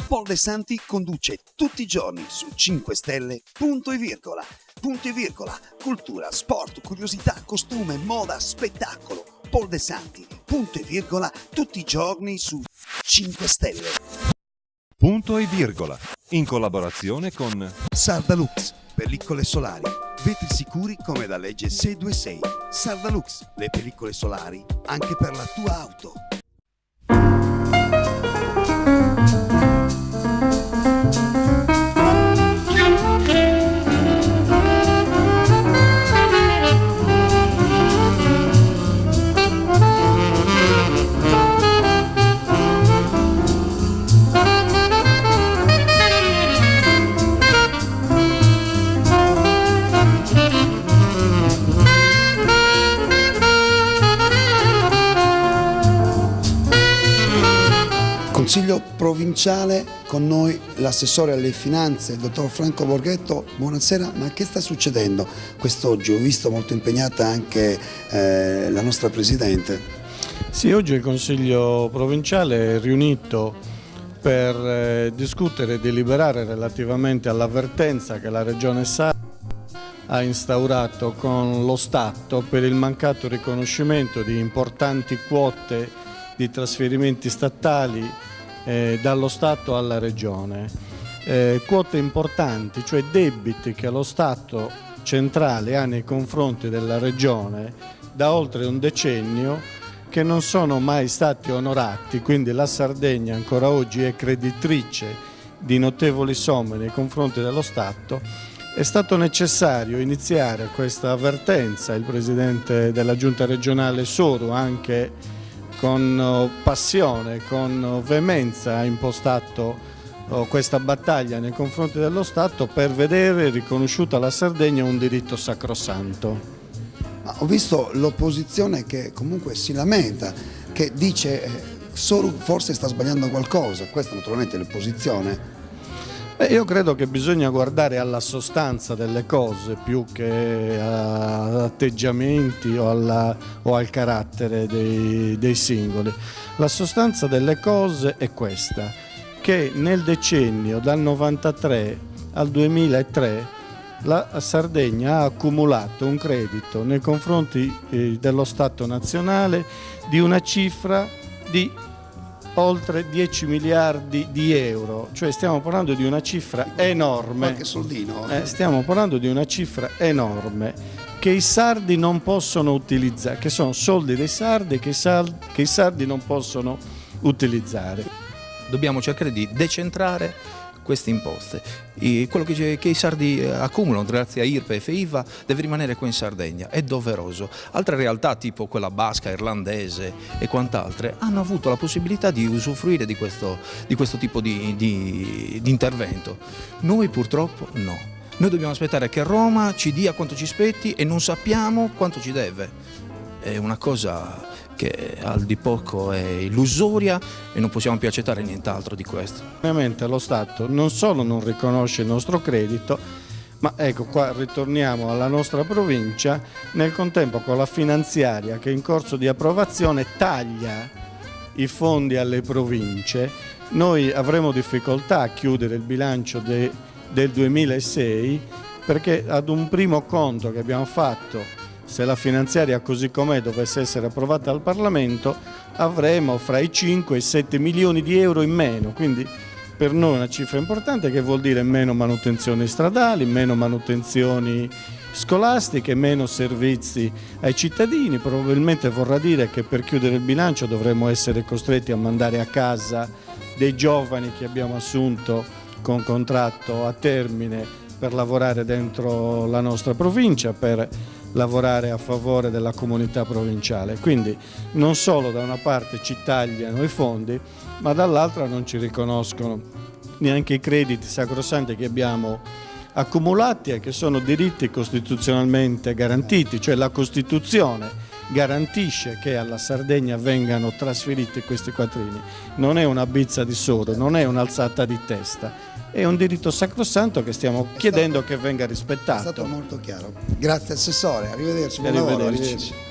Paul De Santi conduce tutti i giorni su 5 Stelle, punto e virgola. Punto e virgola, cultura, sport, curiosità, costume, moda, spettacolo. Paul De Santi, punto e virgola, tutti i giorni su 5 Stelle. Punto e virgola, in collaborazione con Sardalux, pellicole solari, vetri sicuri come da legge 626. Sardalux, le pellicole solari anche per la tua auto. Consiglio provinciale, con noi l'assessore alle finanze, il dottor Franco Borghetto. Buonasera, ma che sta succedendo quest'oggi? Ho visto molto impegnata anche la nostra Presidente. Sì, oggi il Consiglio provinciale è riunito per discutere e deliberare relativamente all'avvertenza che la Regione Sarda ha instaurato con lo Stato per il mancato riconoscimento di importanti quote di trasferimenti statali dallo Stato alla Regione. Quote importanti, cioè debiti che lo Stato centrale ha nei confronti della Regione da oltre un decennio, che non sono mai stati onorati, quindi la Sardegna ancora oggi è creditrice di notevoli somme nei confronti dello Stato. È stato necessario iniziare questa avvertenza. Il Presidente della Giunta regionale Soru, anche con passione, con veemenza, ha impostato questa battaglia nei confronti dello Stato per vedere riconosciuta alla Sardegna un diritto sacrosanto. Ma ho visto l'opposizione che comunque si lamenta, che dice Soru forse sta sbagliando qualcosa. Questa naturalmente è l'opposizione. Io credo che bisogna guardare alla sostanza delle cose più che ad atteggiamenti o al carattere dei singoli. La sostanza delle cose è questa, che nel decennio dal 93 al 2003 la Sardegna ha accumulato un credito nei confronti dello Stato nazionale di una cifra di oltre 10 miliardi di euro, cioè stiamo parlando di una cifra enorme. Qualche soldino? Stiamo parlando di una cifra enorme che i sardi non possono utilizzare, che sono soldi dei sardi che i sardi non possono utilizzare. Dobbiamo cercare di decentrare queste imposte. Quello che i sardi accumulano grazie a IRPEF e IVA deve rimanere qua in Sardegna, è doveroso. Altre realtà tipo quella basca, irlandese e quant'altre hanno avuto la possibilità di usufruire di questo tipo di intervento. Noi purtroppo no. Noi dobbiamo aspettare che Roma ci dia quanto ci spetti e non sappiamo quanto ci deve. È una cosa che al di poco è illusoria e non possiamo più accettare nient'altro di questo. Ovviamente lo Stato non solo non riconosce il nostro credito, ma ecco qua ritorniamo alla nostra provincia, nel contempo con la finanziaria che è in corso di approvazione taglia i fondi alle province. Noi avremo difficoltà a chiudere il bilancio del 2006 perché ad un primo conto che abbiamo fatto, se la finanziaria così com'è dovesse essere approvata dal Parlamento, avremo fra i 5 e i 7 milioni di euro in meno, quindi per noi una cifra importante che vuol dire meno manutenzioni stradali, meno manutenzioni scolastiche, meno servizi ai cittadini. Probabilmente vorrà dire che per chiudere il bilancio dovremo essere costretti a mandare a casa dei giovani che abbiamo assunto con contratto a termine per lavorare dentro la nostra provincia, per lavorare a favore della comunità provinciale. Quindi non solo da una parte ci tagliano i fondi, ma dall'altra non ci riconoscono neanche i crediti sacrosanti che abbiamo accumulati e che sono diritti costituzionalmente garantiti, cioè la Costituzione garantisce che alla Sardegna vengano trasferiti questi quattrini. Non è una bizza di Soru, non è un'alzata di testa, è un diritto sacrosanto che stiamo chiedendo che venga rispettato. È stato molto chiaro. Grazie Assessore, arrivederci. Buon lavoro, Arrivederci. arrivederci.